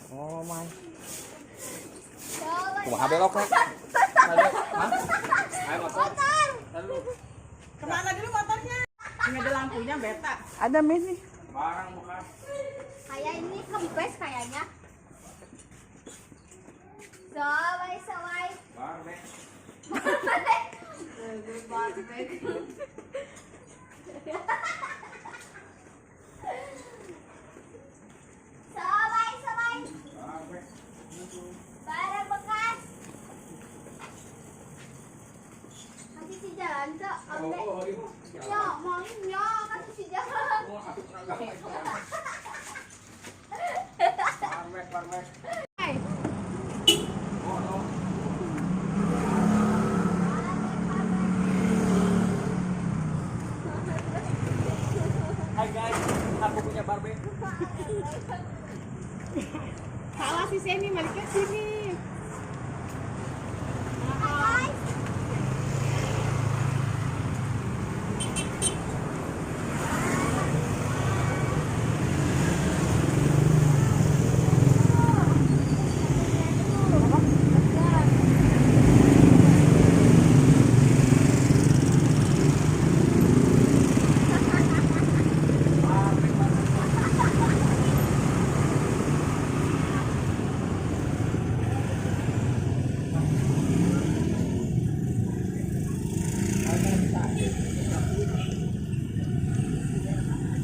Oh my. Kumaha belok rek. Ayo motor. Kemana dulu motornya? Ini ada lampunya beta. Ada Messi. Barang bukan. Kayak ini kempes kayaknya. Sawai. Barang rek. Sawai. Barang rek. Barang bekas. Kasih si jalan ke Ambe. Ya, maunya kasih si jalan. Barang rek. Hai. Hai guys, aku punya barbe. Salah si Semi, baliknya sini.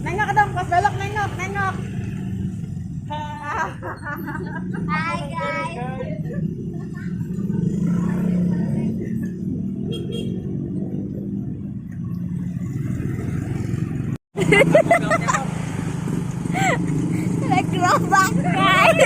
Nengok dong, pas belok nengok. Hai guys. Naik gerobak guys.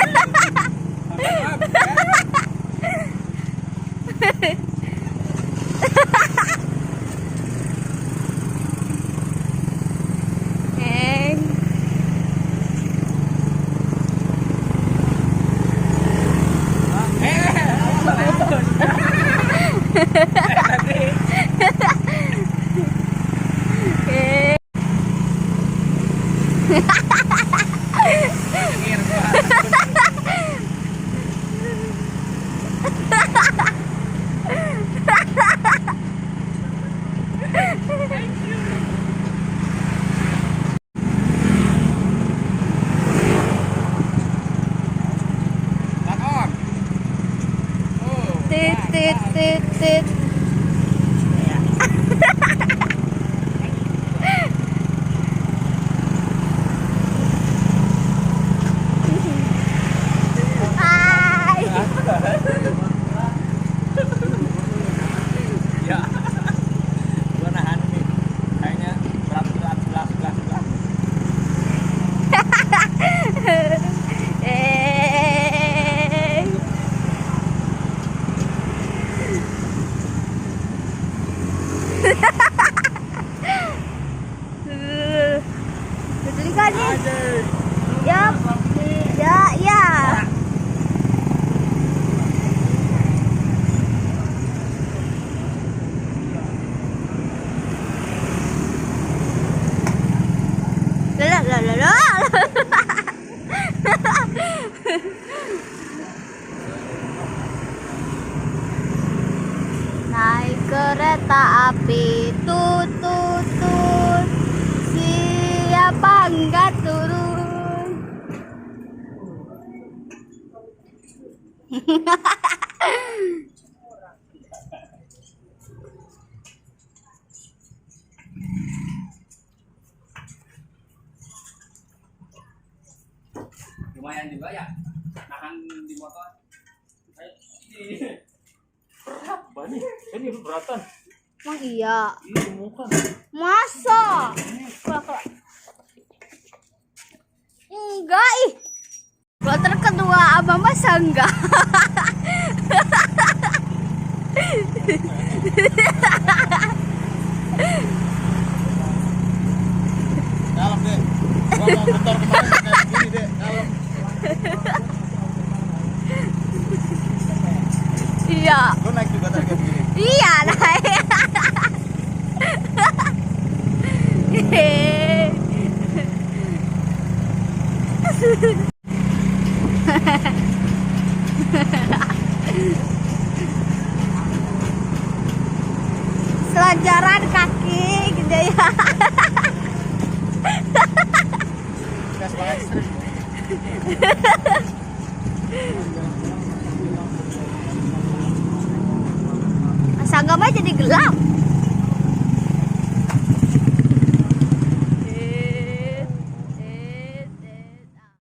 Tit. Hai. Ya. Gua nahan nih. Kayaknya berat. Betul kan nih? Yap. Ya. Lah. Naik kereta api tut. Siapa enggak turun? Lumayan juga ya. Nahan di motor. Berat banget. Ini beratan. Emang iya. Ini gemukan. Masa? Enggak ih. Kloter kedua abang masa enggak? Dalam deh. Gua mau motor kemarin kayak gini deh. Dalam. Iya. Lu naik juga tadi kayak begini. Iya naik. Hehehe. loncaran kaki gitu ya. Gas banget. Sanggama jadi gelap.